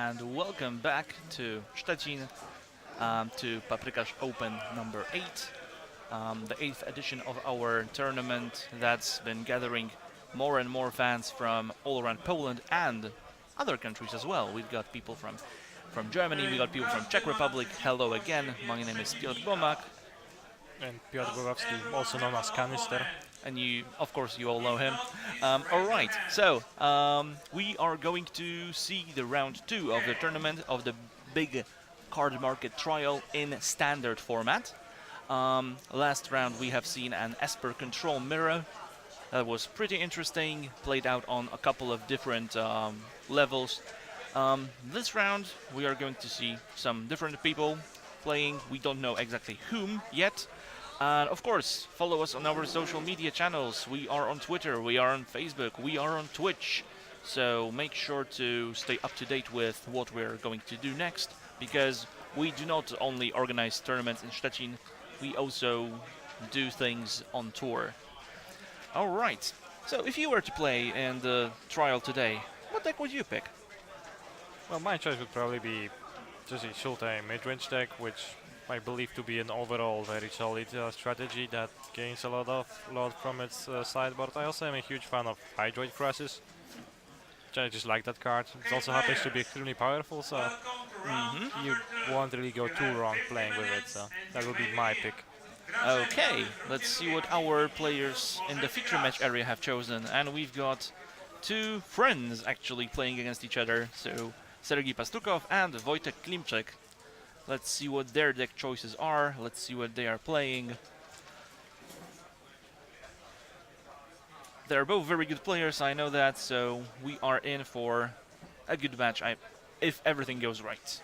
and welcome back to Szczecin, to Paprykarz Open number 8, the 8th edition of our tournament that's been gathering more and more fans from all around Poland and other countries as well. We've got people from Germany, we've got people from Czech Republic. Hello again, my name is Piotr Bomak. And Piotr Borowski, also known as Canister. And of course, you all know him. All right, so we are going to see the round 2 of the tournament of the big Cardmarket trial in standard format. Last round we have seen an Esper control mirror that was pretty interesting, played out on a couple of different levels. This round we are going to see some different people playing. We don't know exactly whom yet. And of course, follow us on our social media channels. We are on Twitter, we are on Facebook, we are on Twitch. So make sure to stay up to date with what we're going to do next, because we do not only organize tournaments in Szczecin, we also do things on tour. Alright, so if you were to play in the trial today, what deck would you pick? Well, my choice would probably be just a Sultai mid-range deck, which I believe to be an overall very solid strategy that gains a lot from its sideboard. I also am a huge fan of Hydroid Crosses. I just like that card. It also happens to be extremely powerful, so you won't really go too wrong playing with it. So that would be my pick. Okay, let's see what our players in the feature match area have chosen. And we've got two friends actually playing against each other. So Sergei Pastukov and Wojtek Klimczek. Let's see what their deck choices are. Let's see what they are playing. They're both very good players, I know that, so we are in for a good match if everything goes right.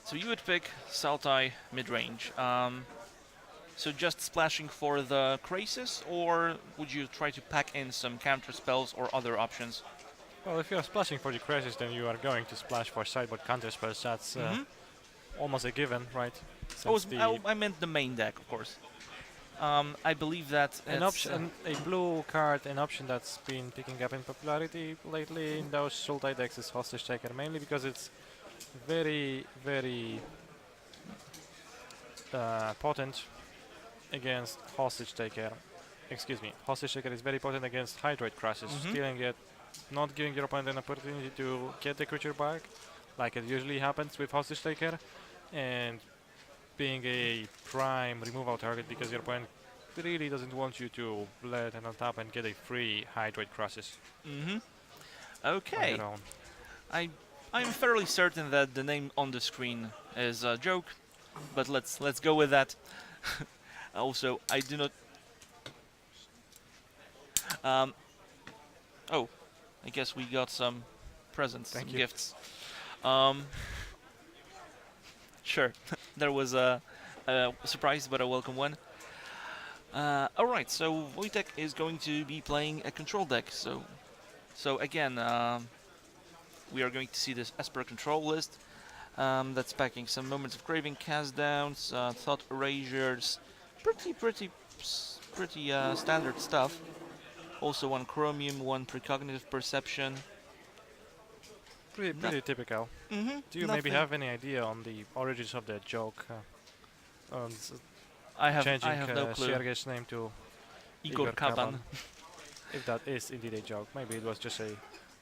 So you would pick Sultai mid-range. So just splashing for the Krasis, or would you try to pack in some counter spells or other options? Well, if you are splashing for the Crisis, then you are going to splash for sideboard counter spells. That's almost a given, right? I meant the main deck, of course. I believe that an option, a blue card, an option that's been picking up in popularity lately in those Sultai decks is Hostage Taker, mainly because it's very, very potent against Hostage Taker. Excuse me, Hostage Taker is very potent against Hydroid Crosses, stealing it, not giving your opponent an opportunity to get the creature back, like it usually happens with Hostage Taker, and being a prime removal target because your opponent really doesn't want you to let an untap and get a free Hydroid Crosses. Okay. I'm fairly certain that the name on the screen is a joke, but let's go with that. Also, I do not. Oh, I guess we got some presents, some gifts. Sure, there was a surprise, but a welcome one. Alright, so Wojtek is going to be playing a control deck. So again, we are going to see this Esper control list that's packing some Moments of Craving, cast downs, Thought Erasures, pretty standard stuff. Also one Chromium, one Precognitive Perception. Pretty typical. Do you maybe have any idea on the origins of that joke? I have changing no clue. Sergei's name to Igor Kaban. If that is indeed a joke, maybe it was just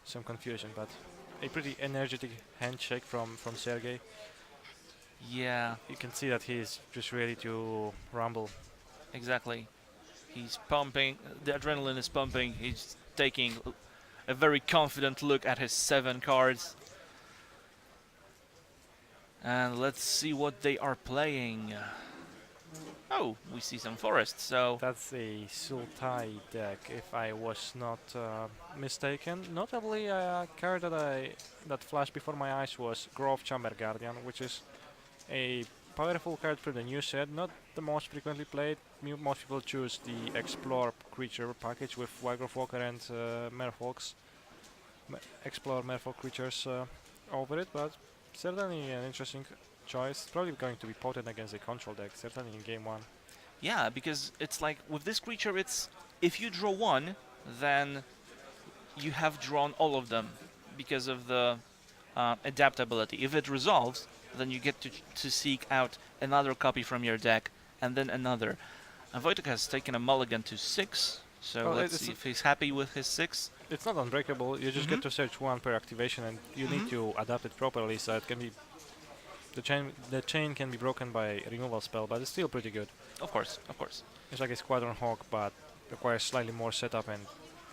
some confusion, but a pretty energetic handshake from Sergei. Yeah. You can see that he's just ready to rumble. Exactly. He's pumping, the adrenaline is pumping, he's taking a very confident look at his 7 cards. And let's see what they are playing. Oh, we see some forest, so... That's a Sultai deck, if I was not mistaken. Notably, a card that flashed before my eyes was Grove Chamber Guardian, which is a powerful card for the new set, not the most frequently played. Most people choose the Explore creature package with Wygrove Walker and Merfolks. Explore Merfolk creatures over it, but certainly an interesting choice. Probably going to be potent against a control deck, certainly in game 1. Yeah, because it's like with this creature, it's if you draw 1, then you have drawn all of them because of the adaptability. If it resolves, then you get to seek out another copy from your deck, and then another. And Wojtek has taken a mulligan to 6, so Well, let's see if he's happy with his 6. it's not unbreakable. You just get to search one per activation, and you need to adapt it properly so it can be the chain can be broken by a removal spell, but it's still pretty good. Of course, of course. It's like a Squadron Hawk, but requires slightly more setup and,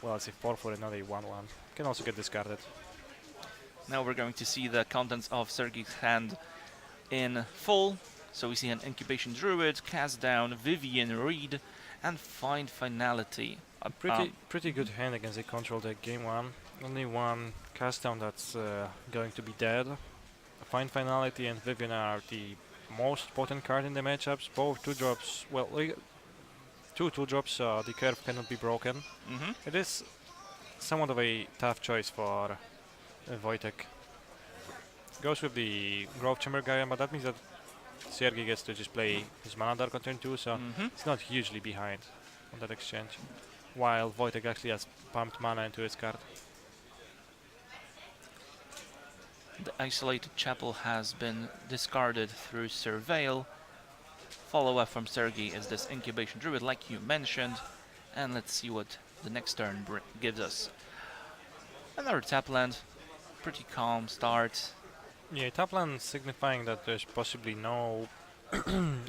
well, it's a 4 for another 1/1. Can also get discarded. Now we're going to see the contents of Sergei's hand in full. So we see an Incubation Druid, Cast Down, Vivian Reed, and Find Finality. Pretty good hand against a control deck game 1. Only one cast down that's going to be dead. Find Finality and Vivian are the most potent card in the matchups. Both 2-drops, well, two 2-drops, the curve cannot be broken. It is somewhat of a tough choice for Wojtek. Goes with the Grove Chamber Guardian, but that means that Sergei gets to just play his Mana Dark on turn 2, so it's not hugely behind on that exchange. While Wojtek actually has pumped mana into his card. The Isolated Chapel has been discarded through Surveil. Follow-up from Sergei is this Incubation Druid, like you mentioned. And let's see what the next turn gives us. Another tap land. Pretty calm start. Yeah, tap land signifying that there's possibly no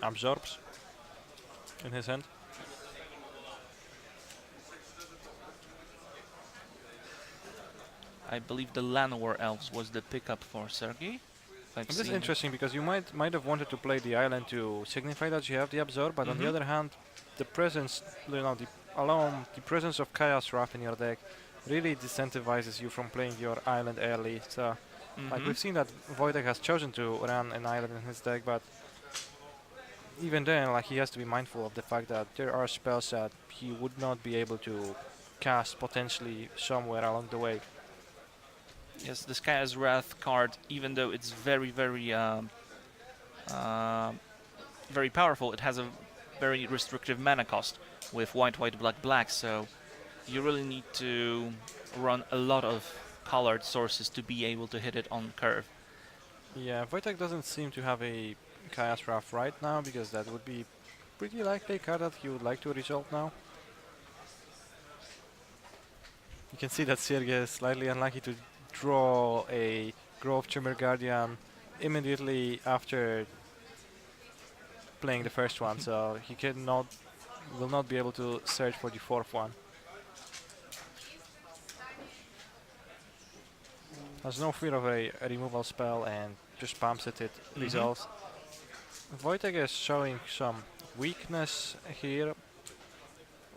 absorbs in his hand. I believe the Llanowar Elves was the pickup for Sergei. This is interesting because you might have wanted to play the island to signify that you have the absorb, but on the other hand, the presence, the presence of Chaos Wrath in your deck really disincentivizes you from playing your island early. So, like we've seen that Wojtek has chosen to run an island in his deck, but even then, like he has to be mindful of the fact that there are spells that he would not be able to cast potentially somewhere along the way. Yes, the Chaos Wrath card, even though it's very, very powerful, it has a very restrictive mana cost with white, white, black, black. So you really need to run a lot of colored sources to be able to hit it on curve. Yeah, Wojtek doesn't seem to have a Chaos Wrath right now because that would be pretty likely a card that he would like to resolve now. You can see that Sergei is slightly unlucky to draw a Grove Chamber Guardian immediately after playing the first one, so he will not be able to search for the fourth one. Has no fear of a removal spell and just pumps it, resolves. Wojtek is showing some weakness here.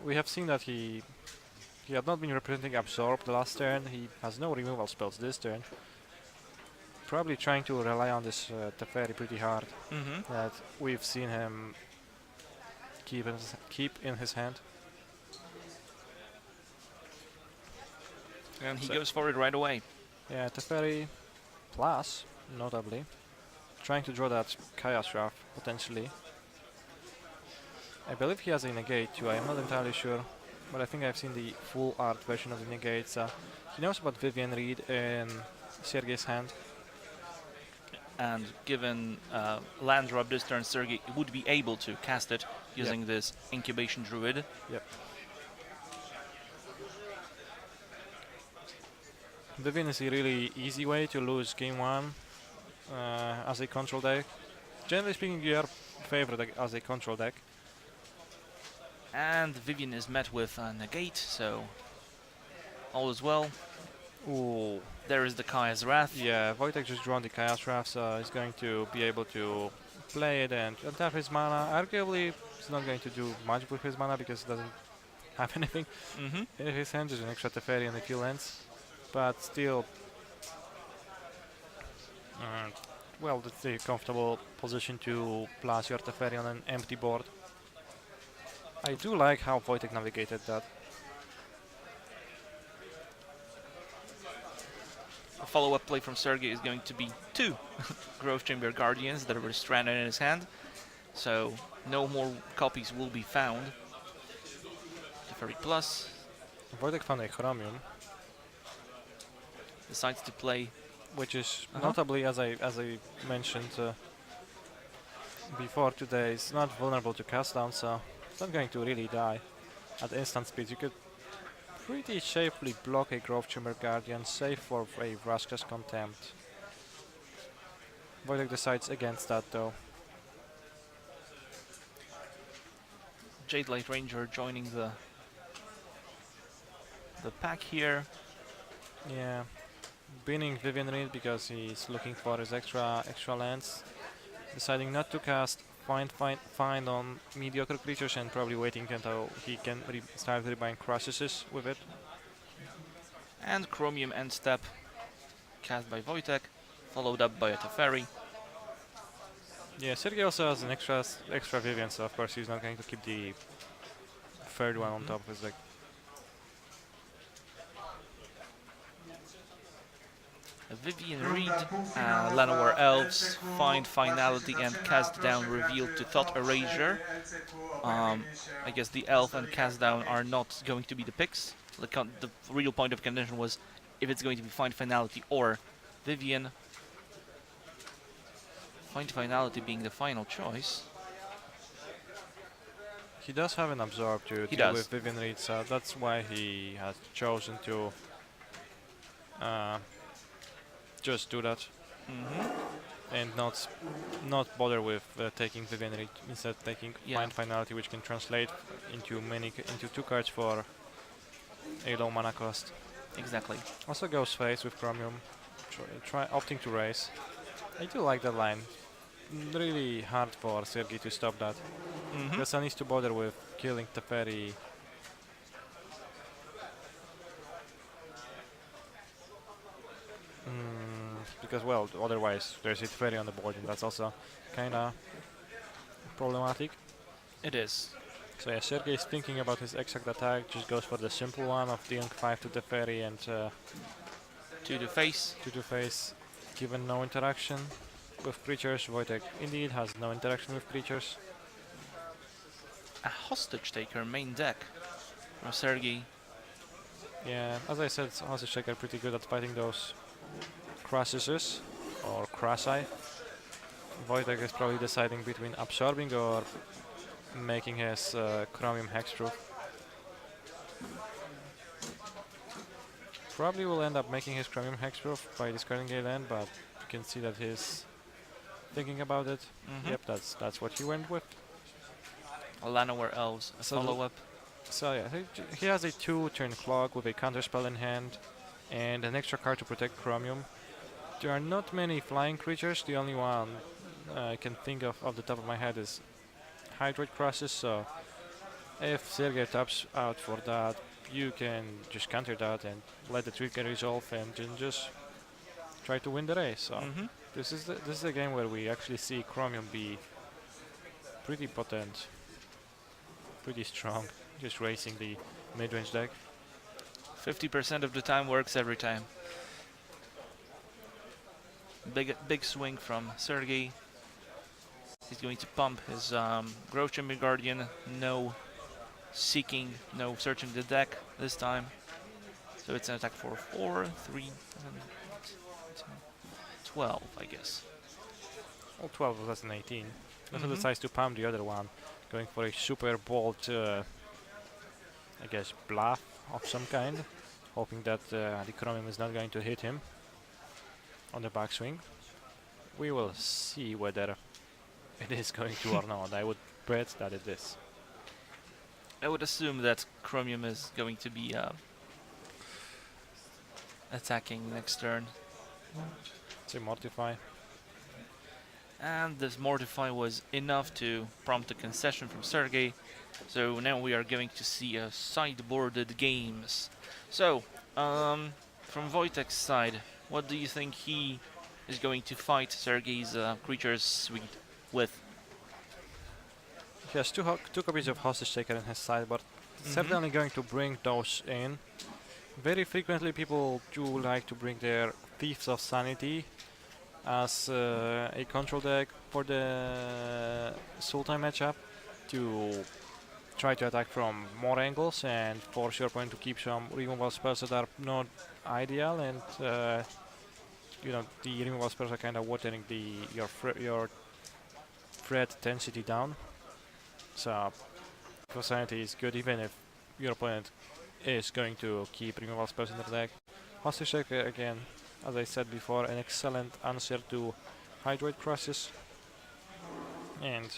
We have seen that he had not been representing Absorb the last turn. He has no removal spells this turn. Probably trying to rely on this Teferi pretty hard. That we've seen him keep in his hand. And he goes for it right away. Yeah, Teferi plus, notably. Trying to draw that Chaos Wrath, potentially. I believe he has a negate too, I am not entirely sure. But I think I've seen the full art version of the negates. He knows about Vivian Reed in Sergei's hand. And given land drop this turn, Sergei would be able to cast it using this Incubation Druid. Yep. Vivian is a really easy way to lose game 1 as a control deck. Generally speaking, you are favored as a control deck. And Vivian is met with a negate, so all is well. Ooh. There is the Chaos Wrath. Yeah, Wojtek just drawn the Chaos Wrath, so he's going to be able to play it and untap his mana. Arguably, he's not going to do much with his mana because he doesn't have anything in his hand. There's an extra Teferi and the kill ends. But still, well, that's a comfortable position to plus your Teferi on an empty board. I do like how Wojtek navigated that. A follow-up play from Sergei is going to be 2 Grove Chamber Guardians that were stranded in his hand. So no more copies will be found. Teferi plus. Wojtek found a Chromium. decides to play. which is Uh-huh. notably, as I mentioned before today, is not vulnerable to cast down, so it's not going to really die at instant speed. You could pretty safely block a Grove Chamber Guardian, save for a Vraska's Contempt. Wojtek decides against that though. Jade Light Ranger joining the pack here. Yeah, binning Vivian Reed because he's looking for his extra lands, deciding not to cast find on mediocre creatures and probably waiting until he can start rebuying Crassuses with it. And Chromium End Step cast by Wojtek, followed up by a Teferi. Yeah, Sergei also has an extra Vivian, so of course he's not going to keep the third one on top of his deck. Vivian Reed, Llanowar Elves, find Finality and cast down reveal to Thought Erasure. I guess the Elf and cast down are not going to be the picks. The real point of contention was if it's going to be Find Finality or Vivian. Find Finality being the final choice. He does have an Absorb to deal with Vivian Reed, so that's why he has chosen to just do that and not bother with taking Vivian Reed, instead taking Find Finality, which can translate into two cards for a low mana cost. Exactly. Also goes face with Chromium, try opting to raise. I do like that line. Really hard for Sergei to stop that. Because he needs to bother with killing Teferi. Because, well, otherwise there's a Teferi on the board, and that's also kinda problematic. It is. So yeah, Sergei is thinking about his exact attack, just goes for the simple one of dealing 5 to Teferi and 2 to face. 2 to face, given no interaction with creatures. Wojtek indeed has no interaction with creatures. A Hostage Taker main deck from Sergei. Yeah, as I said, Hostage Taker pretty good at fighting those Crassuses or Crassi. Wojtek is probably deciding between absorbing or making his Chromium Hexproof. Probably will end up making his Chromium Hexproof by discarding a land, but you can see that he's thinking about it. Yep, that's what he went with. Llanowar Elves, a follow-up. So yeah, he has a 2-turn clock with a counterspell in hand and an extra card to protect Chromium. There are not many flying creatures. The only one I can think of off the top of my head is Hydroid Crosses, so if Sergei taps out for that, you can just counter that and let the trigger resolve and just try to win the race. So this is a game where we actually see Chromium be pretty potent, pretty strong, just racing the mid-range deck. 50% of the time works every time. Big swing from Sergei. He's going to pump his Grove Chamber Guardian. No seeking, no searching the deck this time. So it's an attack for 4, 3, 7, 8, 12, I guess. Well, 12 was an 18. Also decides to pump the other one, going for a super bold, I guess, bluff of some kind, hoping that the Chromium is not going to hit him on the backswing. We will see whether it is going to or not. I would bet that it is. I would assume that Chromium is going to be attacking next turn. Say Mortify. And this Mortify was enough to prompt a concession from Sergei. So now we are going to see a sideboarded games. So, from Wojtek's side, what do you think he is going to fight Sergei's creatures suite with? He has two copies of Hostage Taker in his sideboard. Certainly going to bring those in. Very frequently people do like to bring their Thieves of Sanity as a control deck for the Sultai matchup to try to attack from more angles and force your opponent to keep some removal spells that are not ideal, and the removal spells are kind of watering your threat density down. So sanity is good even if your opponent is going to keep removal spells in their deck. Hostage Taker, again, as I said before, an excellent answer to Hydroid Crisis, and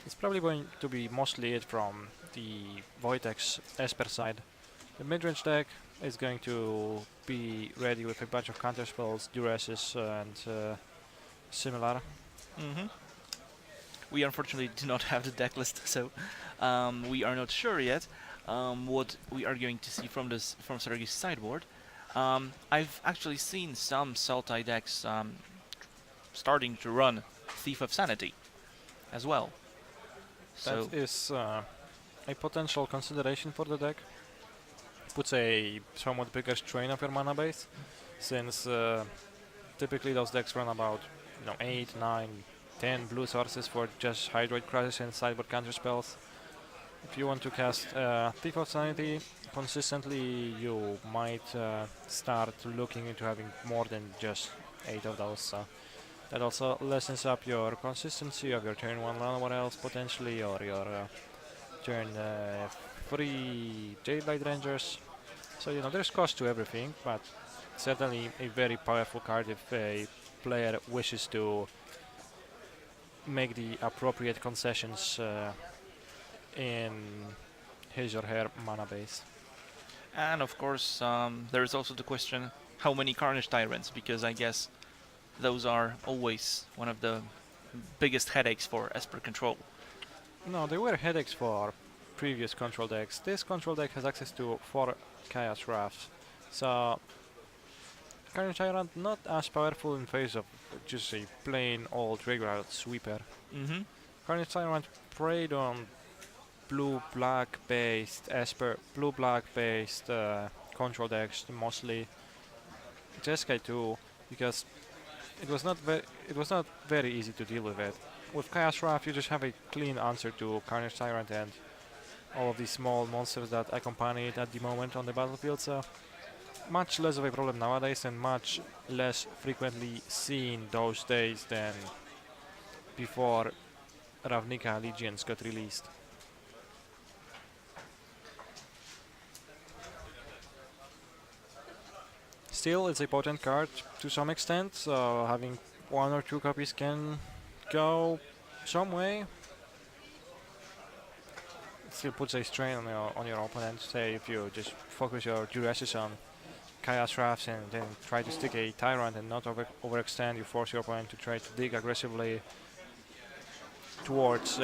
it's probably going to be mostly it from the Voitex Esper side. The mid-range deck is going to be ready with a bunch of counter spells, duresses, and similar. Hmm. We unfortunately do not have the deck list, so we are not sure yet what we are going to see from Sergei's sideboard. I've actually seen some Sultai decks starting to run Thief of Sanity as well. So That is a potential consideration for the deck. Puts a somewhat bigger strain of your mana base, since typically those decks run about 8, 9, 10 blue sources for just Hydroid Crisis and sideboard counter spells. If you want to cast Thief of Sanity consistently, you might start looking into having more than just 8 of those. That also lessens up your consistency of your turn 1 Llanowar Elves potentially, or your turn 3 Jadelight Rangers. So there's cost to everything, but certainly a very powerful card if a player wishes to make the appropriate concessions in his or her mana base. and of course there is also the question how many Carnage Tyrants, because I guess those are always one of the biggest headaches for Esper control. No, they were headaches for previous control decks. This control deck has access to 4 Chaos Rafts, so Carnage Tyrant not as powerful in face of just a plain old regular sweeper. Mm-hmm. Carnage Tyrant preyed on blue-black based Esper, blue-black based control decks mostly. Jeskai too, because it was not very easy to deal with it. With Chaos Raft, you just have a clean answer to Carnage Tyrant and all of these small monsters that accompany it at the moment on the battlefield. So much less of a problem nowadays, and much less frequently seen those days than before Ravnica Legions got released. Still, it's a potent card to some extent, so having 1 or 2 copies can go some way. It still puts a strain on your opponent. Say if you just focus your duresses on Chaos Rafts and then try to stick a Tyrant and not overextend, you force your opponent to try to dig aggressively towards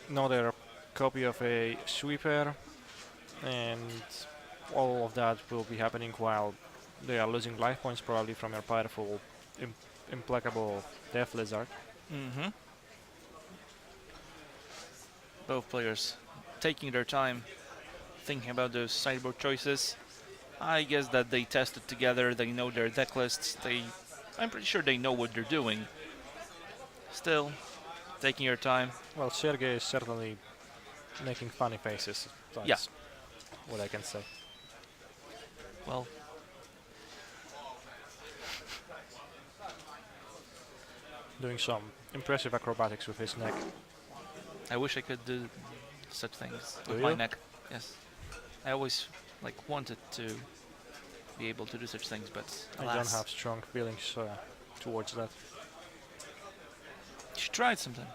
another copy of a sweeper, and all of that will be happening while they are losing life points probably from your powerful, implacable Death Lizard. Mm-hmm. Both players taking their time, thinking about those sideboard choices. I guess that they tested together, they know their deck lists, I'm pretty sure they know what they're doing. Still, taking your time. Well, Sergei is certainly making funny faces. That's Yeah. what I can say. Well, Doing some impressive acrobatics with his neck. I wish I could do such things Do with my you? neck. Yes. I always wanted to be able to do such things, but I don't alas. have strong feelings towards that. You should try it sometime.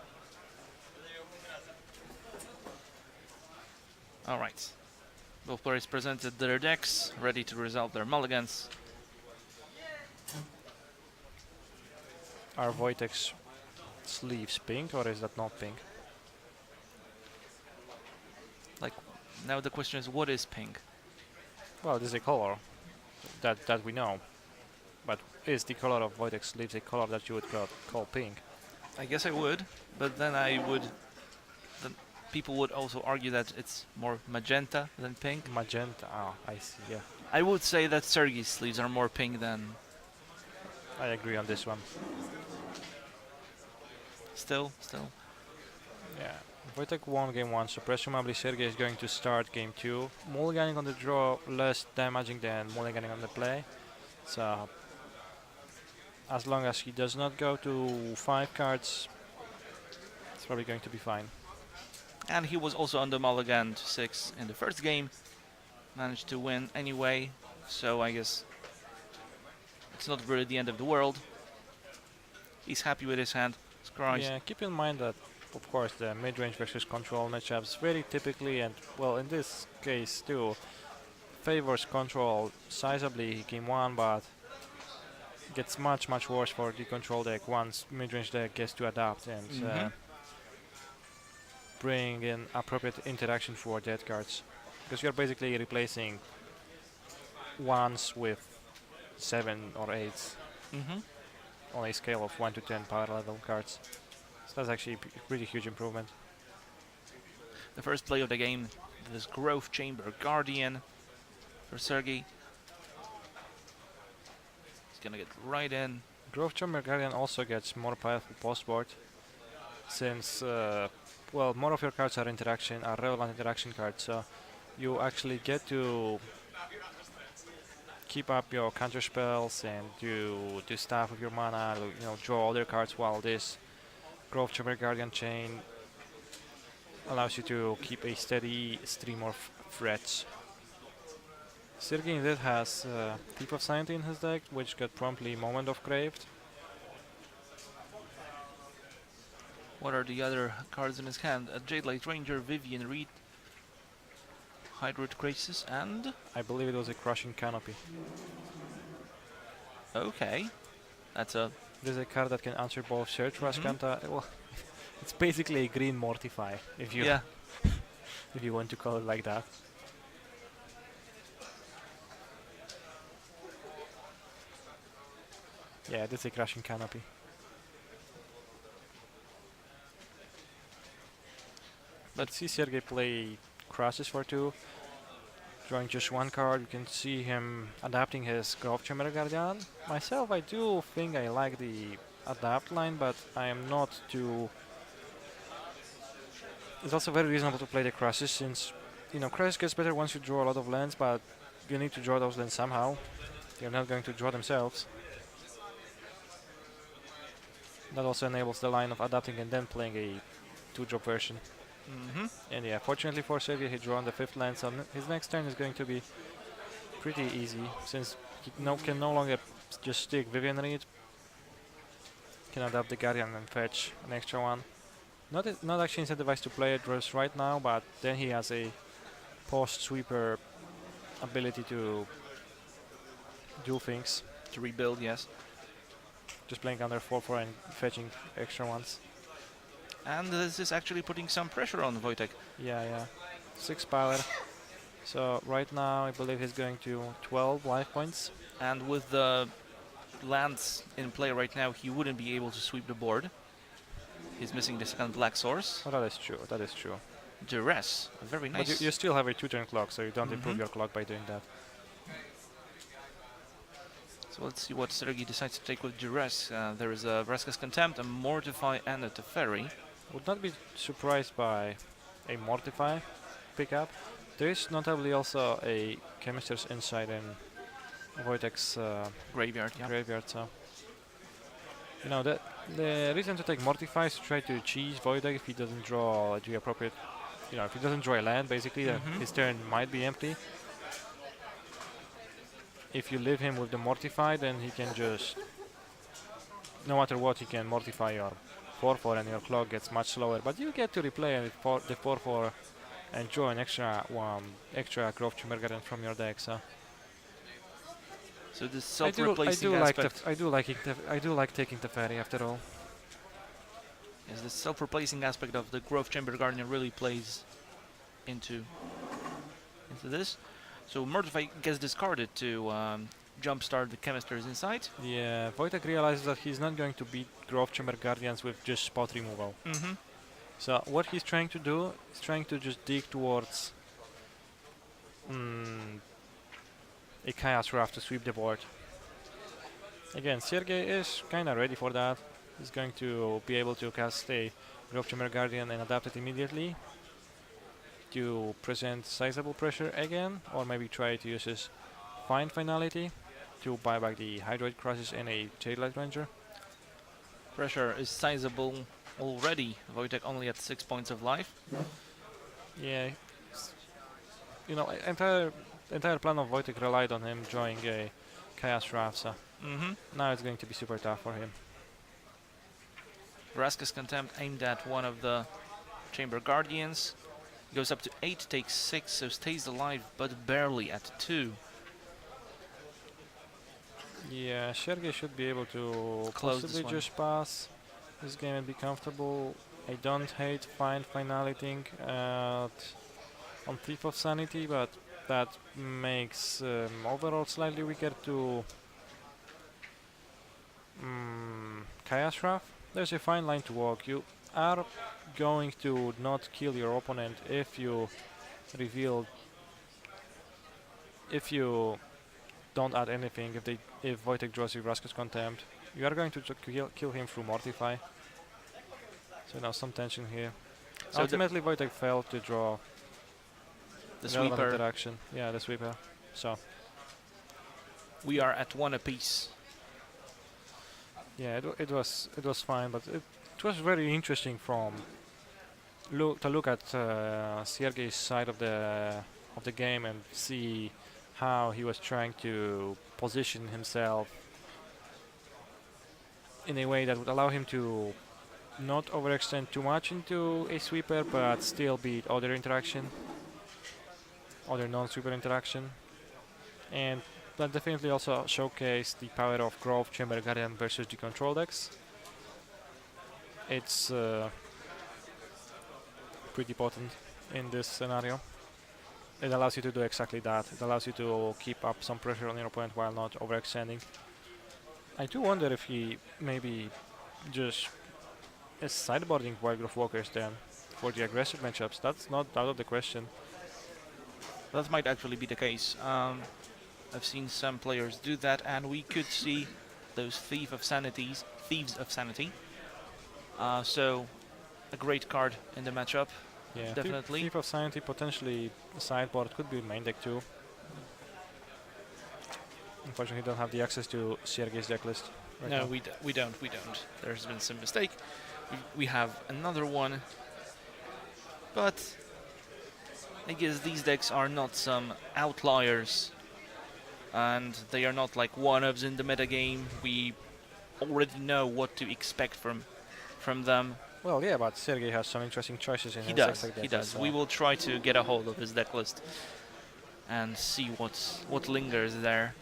Alright. Both players presented their decks, ready to resolve their mulligans. Are Voitex sleeves pink, or is that not pink? Now the question is, what is pink? Well, this is a color that we know. But is the color of Voitex sleeves a color that you would call pink? I guess I would, but then then people would also argue that it's more magenta than pink. Magenta. Oh, I see. Yeah, I would say that Sergei's sleeves are more pink than I agree on this one. still. Yeah. Wojtek won game 1, so presumably Sergey is going to start game 2. Mulliganing on the draw, less damaging than mulliganing on the play. So as long as he does not go to 5 cards, it's probably going to be fine. And he was also under mulligan to 6 in the first game. Managed to win anyway, so I guess it's not really the end of the world. He's happy with his hand. Surprise. Yeah, keep in mind that, of course, the mid-range versus control matchups very typically, and well, in this case too, favors control sizably game 1, but gets much worse for the control deck once mid-range deck gets to adapt and bring in appropriate interaction for dead cards, because you're basically replacing 1s with 7 or 8s on a scale of 1 to 10 power level cards. So that's actually a pretty huge improvement. The first play of the game, this Growth Chamber Guardian for Sergey. He's gonna get right in. Growth Chamber Guardian also gets more powerful post-board, since well, more of your cards are relevant interaction cards, so you actually get to keep up your counter spells and do stuff with your mana, draw other cards, while this Growth Chamber Guardian chain allows you to keep a steady stream of threats. Sergey indeed has Thief of Sanity in his deck, which got promptly Moment of Craved. What are the other cards in his hand? A Jade Light Ranger, Vivian Reed, Hydroid Crisis, and... I believe it was a Crushing Canopy. Okay. That's a... This is a card that can answer both Search, Rascanta. Well, it's basically a green Mortify, if you Yeah. if you want to call it like that. Yeah, that's a Crushing Canopy. Let's see Sergey play Crashes for 2, drawing just 1 card. You can see him adapting his Growth Chamber Guardian. Myself, I do think I like the adapt line, but I am not too... It's also very reasonable to play the Crashes, since, Crashes gets better once you draw a lot of lands, but you need to draw those lands somehow. You're not going to draw themselves. That also enables the line of adapting and then playing a 2-drop version. And yeah, fortunately for Sergey, he drew on the 5th land, so his next turn is going to be pretty easy, since he can no longer just stick Vivian Reed. Can adapt the Guardian and fetch an extra one. Not actually incentivized to play it just right now, but then he has a post-sweeper ability to do things. To rebuild, yes. Just playing under 4/4 and fetching extra ones. And this is actually putting some pressure on Wojtek. Yeah. 6 power. So right now I believe he's going to 12 life points. And with the lands in play right now, he wouldn't be able to sweep the board. He's missing the second black source. Oh, that is true. Duress, very nice. But you still have a 2-turn clock, so you don't improve your clock by doing that. So let's see what Sergey decides to take with Duress. There is a Vraska's Contempt, a Mortify, and a Teferi. Would not be surprised by a Mortify pickup. There is notably also a Chemister's Insight in Wojtek's Graveyard, yeah. graveyard, so... the reason to take Mortify is to try to cheese Wojtek if he doesn't draw the appropriate... if he doesn't draw a land, basically, then his turn might be empty. If you leave him with the Mortify, then he can just... No matter what, he can Mortify your 4/4 and your clock gets much slower. But you get to replay the 4/4 and draw an extra Growth Chamber Guardian from your deck, so... So this self-replacing aspect... I do like taking the Teferi after all. Yes, the self-replacing aspect of the Growth Chamber Guardian really plays into this. So Mortify gets discarded to jumpstart the Chemister's Insight. Yeah, Wojtek realizes that he's not going to beat Growth Chamber Guardians with just spot removal. So what he's trying to do is trying to just dig towards a Chaos Wrath to sweep the board. Again, Sergey is kinda ready for that. He's going to be able to cast a Grove Chamber Guardian and adapt it immediately to present sizable pressure again, or maybe try to use his Find Finality to buy back the Hydroid Crosses and a Taillight Ranger. Pressure is sizable already. Wojtek only at 6 points of life. Yeah, you know, entire plan of Wojtek relied on him drawing a Chaos Wrath, so now it's going to be super tough for him. Vraska's Contempt aimed at one of the Chamber Guardians. Goes up to 8, takes 6, so stays alive, but barely at 2. Yeah, Sergei should be able to Close this possibly one. just pass this game and be comfortable. I don't hate Find Finality on Thief of Sanity, but that makes overall slightly weaker to Chaos Wrath. There's a fine line to walk. You are going to not kill your opponent if you reveal, if you don't add anything. If Wojtek draws your Vraska's Contempt, you are going to kill him through Mortify. So now some tension here. So Ultimately, Wojtek failed to draw the relevant sweeper. interaction. Yeah, the sweeper. So We are at 1 apiece. yeah, it was fine, but it was very interesting from to look at Sergei's side of the game and see how he was trying to position himself in a way that would allow him to not overextend too much into a sweeper, but still beat other non-sweeper interaction, and that definitely also showcased the power of Grove Chamber Guardian versus the control decks. It's pretty potent in this scenario. It allows you to do exactly that. It allows you to keep up some pressure on your opponent while not overextending. I do wonder if he maybe just is sideboarding Wildgrowth Walkers then for the aggressive matchups. That's not out of the question. That might actually be the case. I've seen some players do that, and we could see those Thieves of Sanity. So, a great card in the matchup. Yeah, Definitely. Thief of Sanity, potentially sideboard, could be main deck too. Unfortunately, don't have the access to Sergei's decklist. Right No, now. we don't. There's been some mistake. We have another one, but I guess these decks are not some outliers, and they are not like one-ofs in the metagame. We already know what to expect from them. Well, yeah, but Sergei has some interesting choices in He his does. deck. He does. We will try to get a hold of his deck list and see what lingers there.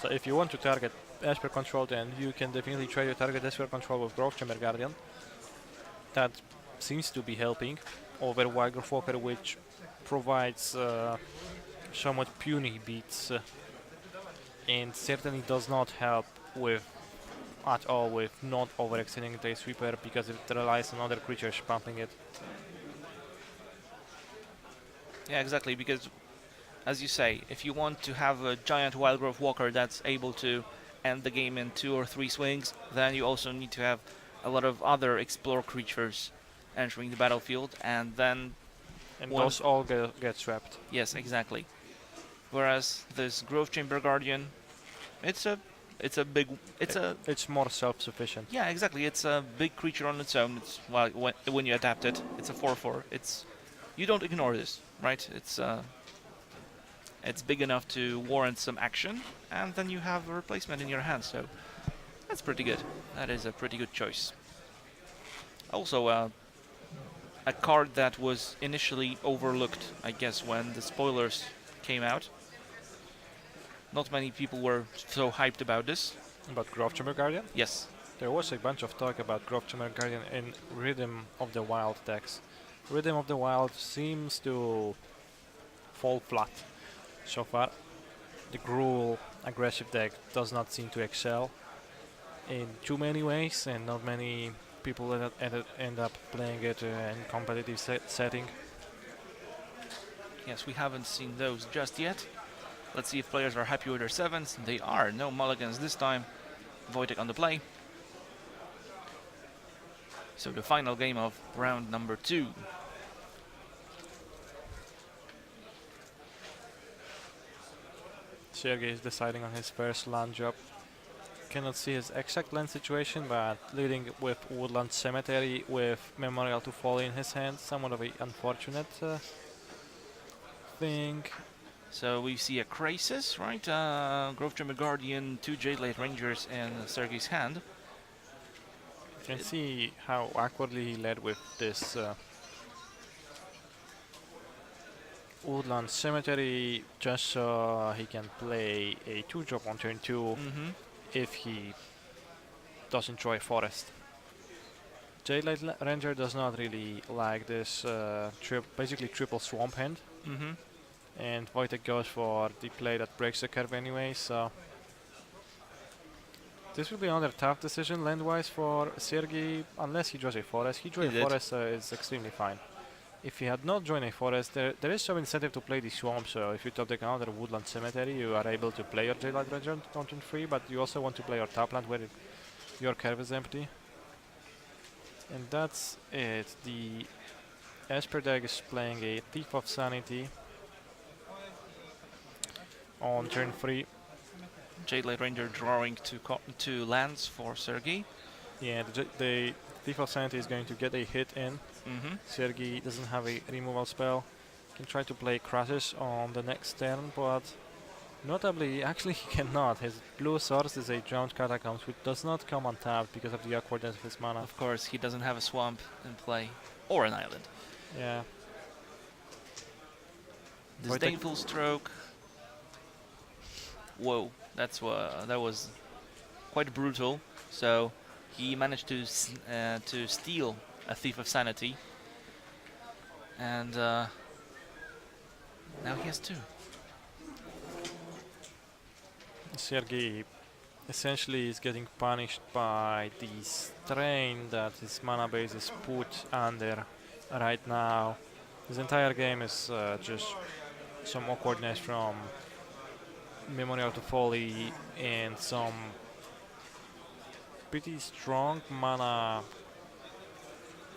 So if you want to target Esper Control, then you can definitely try to target Esper Control with Grove Chamber Guardian. That seems to be helping over Wildgrowth Walker, which provides somewhat puny beats and certainly does not help at all with not overextending the sweeper because it relies on other creatures pumping it. Yeah, exactly, because as you say, if you want to have a giant Wildgrowth Walker that's able to end the game in 2 or 3 swings, then you also need to have a lot of other explore creatures entering the battlefield, and then Those all get swept. yes, exactly. Whereas this Grove Chamber Guardian, it's It's more self-sufficient. yeah, exactly. It's a big creature on its own. It's when you adapt it, it's a 4/4. You don't ignore this, right? It's big enough to warrant some action, and then you have a replacement in your hand. So that's pretty good. That is a pretty good choice. Also, a card that was initially overlooked, I guess, when the spoilers came out. Not many people were so hyped about this. But Grove Chamber Guardian? Yes. There was a bunch of talk about Grove Chamber Guardian in Rhythm of the Wild decks. Rhythm of the Wild seems to fall flat so far. The Gruul aggressive deck does not seem to excel in too many ways, and not many people end up playing it in competitive setting. Yes, we haven't seen those just yet. Let's see if players are happy with their 7s. They are. No mulligans this time. Wojtek on the play. So the final game of round number 2. Sergey is deciding on his first land drop. Cannot see his exact land situation, but leading with Woodland Cemetery with Memorial to Folly in his hand. Somewhat of an unfortunate thing. So we see a crisis, right? Grove Trimmer Guardian, 2 Jade Rangers in Sergey's hand. You can see how awkwardly he led with this Woodland Cemetery, just so he can play a 2-drop on turn 2 if he doesn't draw Forest. Jade Ranger does not really like this basically triple swamp hand. And Wojtek goes for the play that breaks the curve anyway, so this will be another tough decision land-wise for Sergey, unless he draws a Forest. He drew a Forest, it's extremely fine. If he had not drawn a Forest, there is some incentive to play the Swamp, so if you top deck another Woodland Cemetery, you are able to play your Jadelight Ranger on turn 3, but you also want to play your top land where your curve is empty. And that's it. The Esper deck is playing a Thief of Sanity on turn 3. Jadelight Ranger drawing 2 lands for Sergey. Yeah, the Thief of Sanity is going to get a hit in. Sergey doesn't have a removal spell. Can try to play Crashes on the next turn, but notably, actually he cannot. His blue source is a Drowned Catacombs, which does not come untapped because of the awkwardness of his mana. Of course, he doesn't have a swamp in play, or an island. Yeah. Disdainful Stroke. Whoa, that was quite brutal. So he managed to steal a Thief of Sanity, and now he has 2. Sergey essentially is getting punished by the strain that his mana base is put under right now. His entire game is just some awkwardness from Memorial to Folly and some pretty strong mana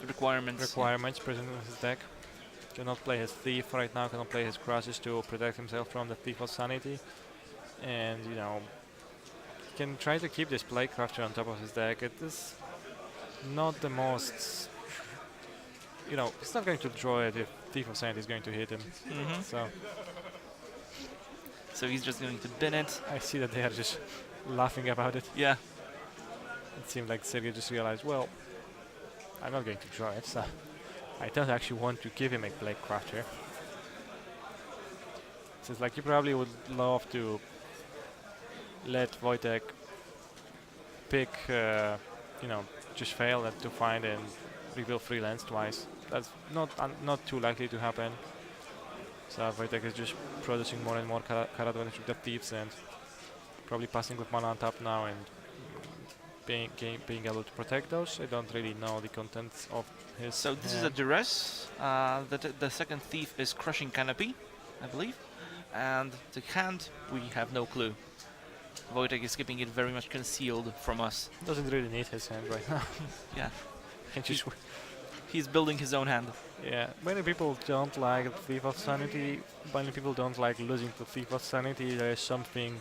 requirements present in his deck. Cannot play his Thief right now, cannot play his Crashes to protect himself from the Thief of Sanity. And, you know, he can try to keep this Playcrafter on top of his deck. It is not the most, you know, he's not going to draw it if Thief of Sanity is going to hit him. So he's just going to bin it. I see that they are just laughing about it. Yeah. It seemed like Sergey just realized, well, I'm not going to draw it, so I don't actually want to give him a Playcrafter. So it's like you probably would love to let Wojtek pick, you know, just fail to find and reveal 3 lands twice. That's not too likely to happen. So Wojtek is just producing more and more card advantage with the Thieves and probably passing with mana on top now and being able to protect those. I don't really know the contents of his. So this is a duress. The second Thief is Crushing Canopy, I believe. And the hand, we have no clue. Wojtek is keeping it very much concealed from us. Doesn't really need his hand right now. Yeah. Can just He's building his own hand. Yeah, many people don't like Thief of Sanity. Many people don't like losing to Thief of Sanity. There is something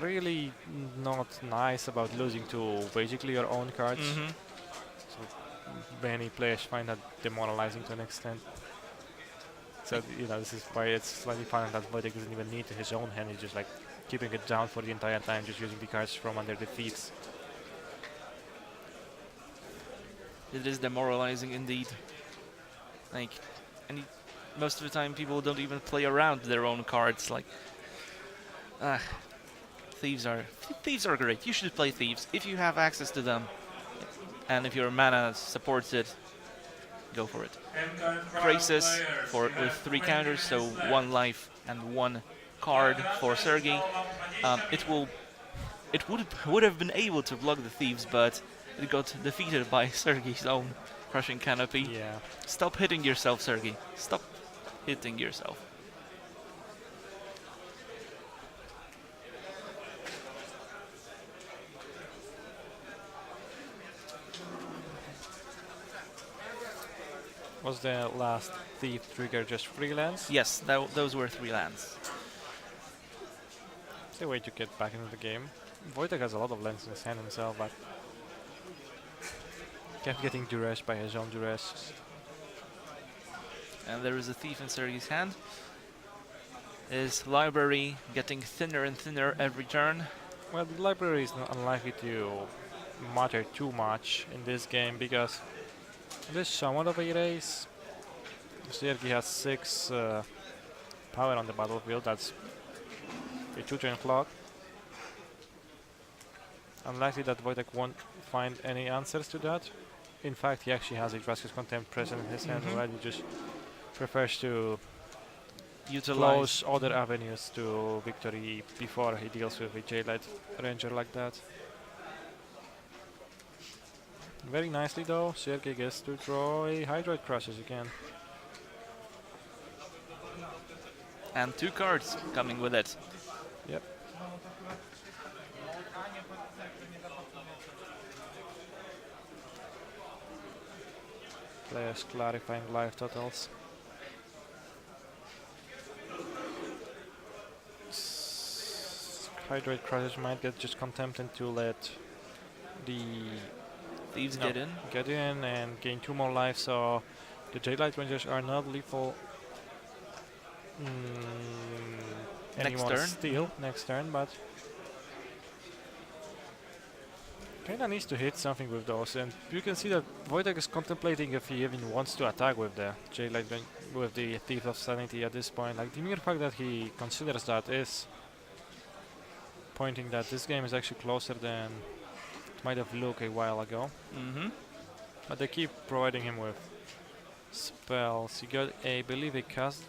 really not nice about losing to basically your own cards. So many players find that demoralizing to an extent. So you know, this is why it's slightly funny that Wojtek doesn't even need his own hand. He's just like keeping it down for the entire time, just using the cards from under the Thieves. It is demoralizing indeed. Like, most of the time people don't even play around their own cards. Like, Thieves are great. You should play Thieves if you have access to them, and if your mana supports it. Go for it. Crisis with 3 counters, so 1 life and 1 card for Sergey. It would have been able to block the Thieves, but it got defeated by Sergey's own Crushing Canopy. Yeah. Stop hitting yourself, Sergey. Stop hitting yourself. Was the last thief trigger just freelance? Yes, those were 3 lands. It's a way to get back into the game. Wojtek has a lot of lands in his hand himself, but kept getting duress by his own duress. And there is a thief in Sergei's hand. His library getting thinner and thinner every turn. Well, the library is not unlikely to matter too much in this game because there's somewhat of a race. Sergei has 6 power on the battlefield. That's a 2-turn clock. Unlikely that Wojtek won't find any answers to that. In fact, he actually has a Vraska's Contempt present in his hand already. Just prefers to Utilize close other avenues to victory before he deals with a J-Light Ranger like that. Very nicely though, Sergei gets to draw a Hydroid Crushes again. and 2 cards coming with it. Yep. Players clarifying life totals. Hydroid Crushes might get just Contempted to let the Thieves No. get in. and gain 2 more life, so the J-Light Rangers are not lethal Next anymore turn. still next turn, but kinda needs to hit something with those, and you can see that Wojtek is contemplating if he even wants to attack with the J-Light with the Thief of Sanity at this point. Like, the mere fact that he considers that is pointing that this game is actually closer than it might have looked a while ago. But they keep providing him with spells. He got, I believe, a cast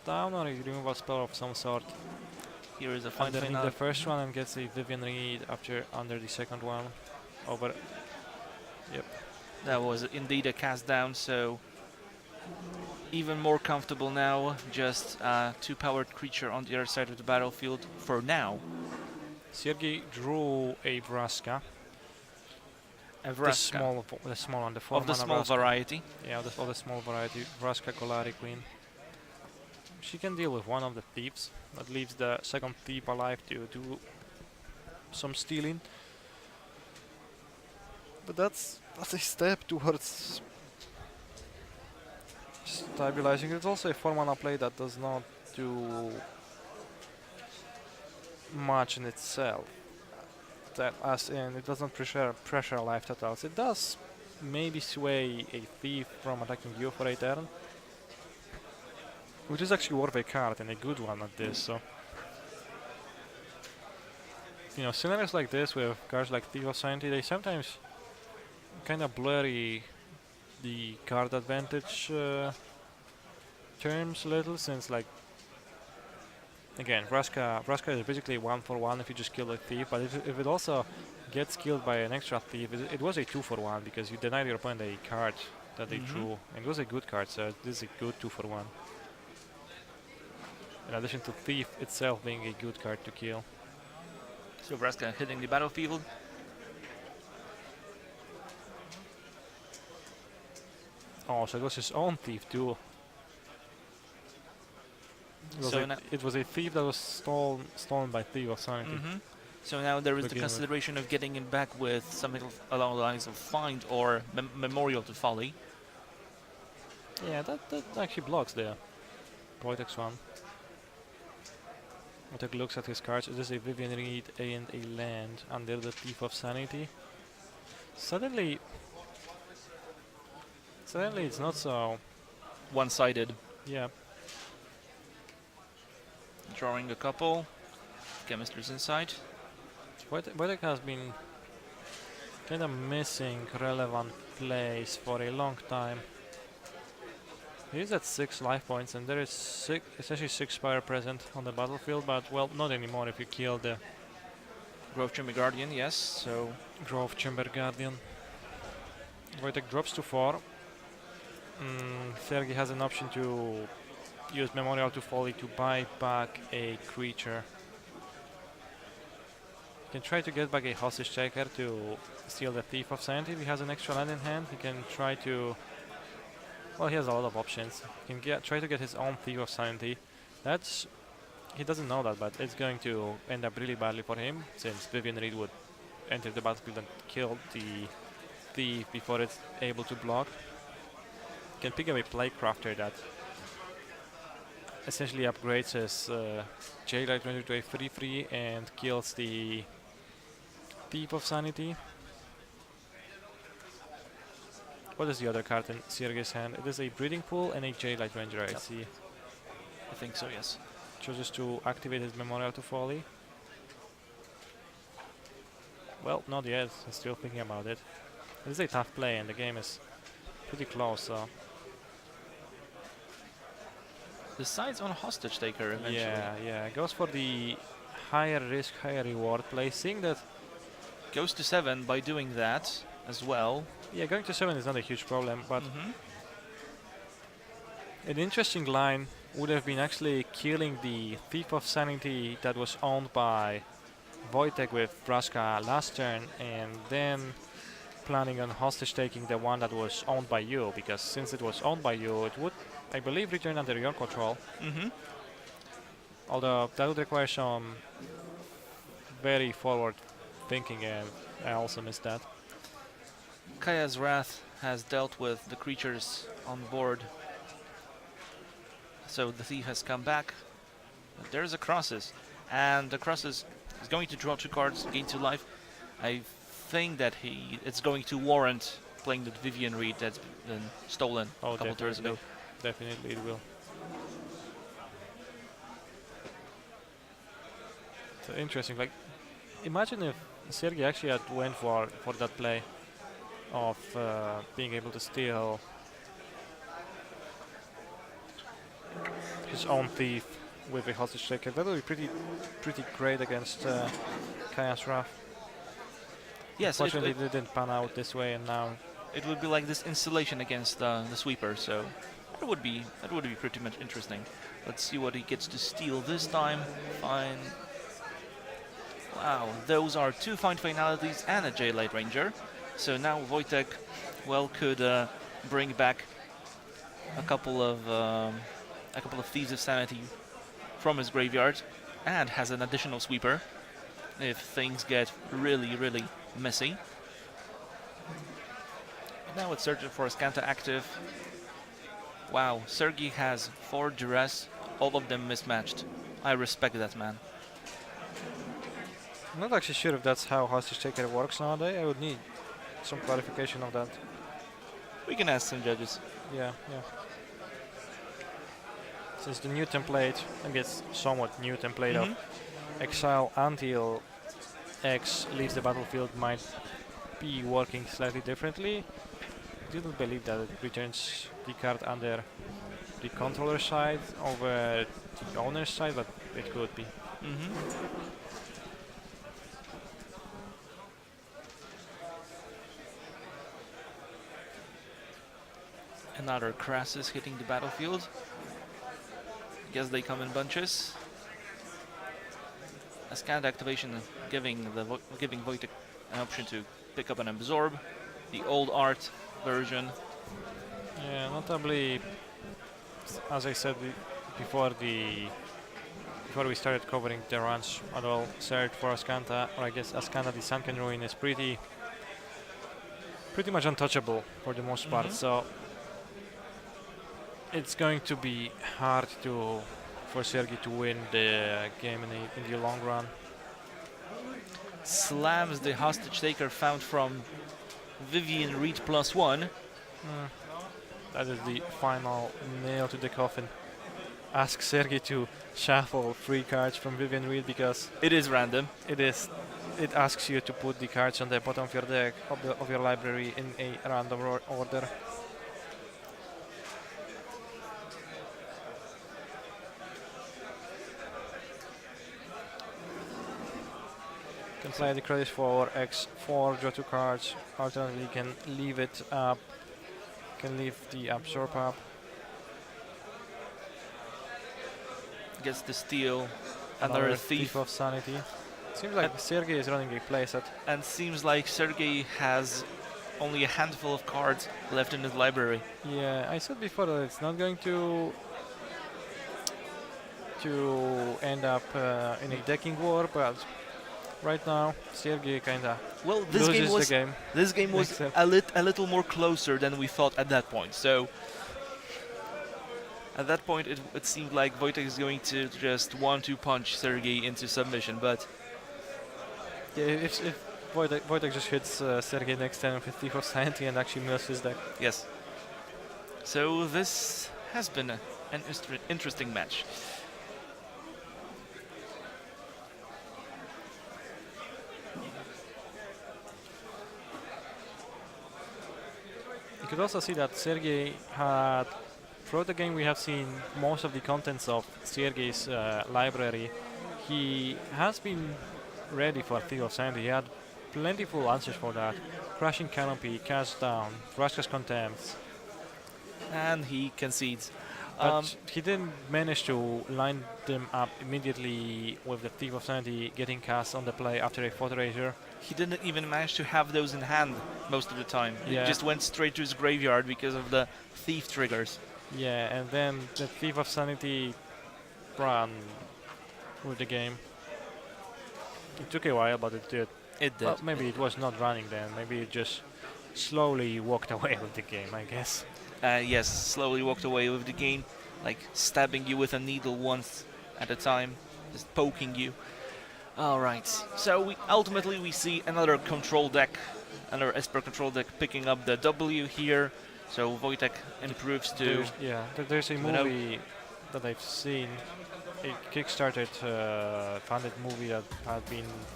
down or a removal spell of some sort Here is a find underneath the first one, and gets a Vivian Reed under the second one. Over. Yep. That was indeed a cast down, so even more comfortable now. Just 2 powered creature on the other side of the battlefield for now. Sergei drew a Vraska. A The Vraska small one, the 4 of the mana small Vraska. variety. Yeah, of the small variety. Vraska Golari Queen. She can deal with one of the thieves. That leaves the second thief alive to do some stealing. But that's a step towards stabilizing. It's also a 4 mana play that does not do much in itself. That as in, it doesn't pressure life totals. It does maybe sway a thief from attacking you for a turn, which is actually worth a card and a good one at this. So, you know, scenarios like this with cards like Thief of Sanity, they sometimes kind of blurry the card advantage terms a little, since, like, again, Vraska is basically 1-for-1 if you just kill a thief, but if it also gets killed by an extra thief, it was a 2-for-1 because you denied your opponent a card that they drew, and it was a good card, so this is a good 2-for-1. In addition to thief itself being a good card to kill. So Vraska hitting the battlefield. Oh, so it was his own thief too. It was a thief that was stolen by Thief of Sanity. So now there is the Begin with. consideration of getting it back with something along the lines of Find or Memorial to Folly. Yeah, that actually blocks the Wojtek's one. Wojtek looks at his cards. It is a Vivian Reed and a land under the Thief of Sanity. Suddenly it's not so. One-sided. Yeah. Drawing a couple. Chemistry's Insight. Wojtek has been kind of missing relevant plays for a long time. He's at 6 life points, and there is essentially 6 power present on the battlefield, but, well, not anymore if you kill the Grove Chamber Guardian, yes. So Grove Chamber Guardian. Wojtek drops to 4. Sergei has an option to use Memorial to Folly to buy back a creature. He can try to get back a Hostage Taker to steal the Thief of Sanity. If he has an extra land in hand, he can try to Well, he has a lot of options. He can try to get his own Thief of Sanity. That's he doesn't know that, but it's going to end up really badly for him, since Vivian Reed would enter the battlefield and kill the Thief before it's able to block. Can pick up a Playcrafter that essentially upgrades his J-Light Ranger to a 3/3 and kills the Thief of Sanity. What is the other card in Sergei's hand? It is a Breeding Pool and a J-Light Ranger, I Yep. see. I think so, yes. Chooses to activate his Memorial to Folly. Well, not yet. He's still thinking about it. It is a tough play, and the game is pretty close. So Decides on Hostage Taker eventually. yeah. Goes for the higher risk, higher reward play. Seeing that, Goes to 7 by doing that as well. yeah, going to 7 is not a huge problem, but Mhm. an interesting line would have been actually killing the Thief of Sanity that was owned by Wojtek with Braska last turn, and then planning on hostage taking the one that was owned by you, because since it was owned by you, it would, I believe, return under your control. Mhm. Although that would require some very forward thinking, and I also missed that. Kaya's Wrath has dealt with the creatures on board. So the thief has come back. There's a Crosses. And the Crosses is going to draw 2 cards, gain 2 life. I think that it's going to warrant playing the Vivian Reed that's been stolen a couple turns ago. Definitely it will. So interesting. Like, imagine if Sergei actually had went for that play of being able to steal his own thief with a hostage taker. That would be pretty great against Kaya's Wrath. Yes, Unfortunately, it didn't pan out this way, and now it would be like this installation against the sweeper, so that would be pretty much interesting. Let's see what he gets to steal this time. Fine. Wow, those are 2 fine finalities and a J-Light Ranger. So now Wojtek, well, could bring back a couple of Thieves of Sanity from his graveyard, and has an additional sweeper if things get really messy. Now it's searching for a Scanta active. Wow, Sergei has 4 duress, all of them mismatched. I respect that man. I'm not actually sure if that's how hostage taker works nowadays. I would need some clarification of that. We can ask some judges. Yeah. Since the new template, I guess somewhat new template of exile until X leaves the battlefield might be working slightly differently. I didn't believe that it returns the card under the controller side over the owner's side, but it could be. Another Crassus hitting the battlefield. Guess they come in bunches. A Scant activation giving Wojtek an option to pick up and absorb. The old art version. Yeah, notably, as I said before we started covering the runs at all, search for Ascanta, or I guess Ascanta the Sunken Ruin is pretty much untouchable for the most part. So it's going to be hard for Sergei to win the game in the long run. Slams the hostage taker found from Vivian Reed +1. That is the final nail to the coffin. Ask Sergei to shuffle 3 cards from Vivian Reed, because It is random. it asks you to put the cards on the bottom of your deck, of your library, in a random order. Can play the credits for X4, draw 2 cards. Alternatively, can leave it up. Can leave the absorb up. Gets to steal Another another thief. of Sanity. Seems like Sergei is running a playset. And seems like Sergei has only a handful of cards left in his library. Yeah, I said before that it's not going to end up in a decking war, but right now Sergey kinda Well, loses the game. this game was Except- a little more closer than we thought at that point. So at that point, it seemed like Wojtek is going to just 1-2 punch Sergey into submission, but Yeah, if Wojtek just hits Sergey next turn with Thief of Sanity and actually mills his deck. yes. So this has been an interesting match. You could also see that Sergey had, throughout the game we have seen most of the contents of Sergey's library. He has been ready for Thief of Sanity. He had plentiful answers for that. Crashing Canopy, Cast Down, Vraska's Contempt. And he concedes. But he didn't manage to line them up immediately with the Thief of Sanity getting cast on the play after a Thought Erasure. He didn't even manage to have those in hand most of the time. Yeah. He just went straight to his graveyard because of the thief triggers. Yeah, and then the Thief of Sanity ran with the game. It took a while, but it did. It did. Well, maybe it was not running then. Maybe it just slowly walked away with the game, I guess. Yes, slowly walked away with the game, like stabbing you with a needle once at a time, just poking you. All right, so ultimately we see another control deck, another Esper control deck picking up the W here. So Wojtek improves to There's a you know- movie that I've seen, a Kickstarted funded movie that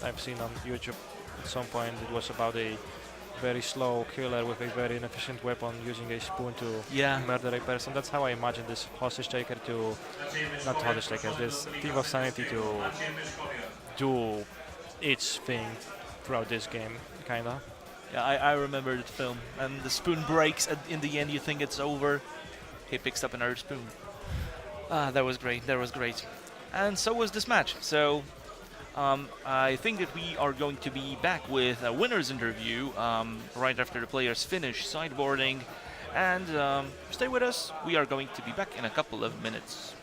I've seen on YouTube at some point. It was about a very slow killer with a very inefficient weapon using a spoon to murder a person. That's how I imagine this hostage taker to, not hostage taker, this Thief of Sanity to do its thing throughout this game, kinda. Yeah, I remember the film, and the spoon breaks. In the end, you think it's over. He picks up another spoon. That was great. That was great. And so was this match. So I think that we are going to be back with a winner's interview right after the players finish sideboarding. And stay with us. We are going to be back in a couple of minutes.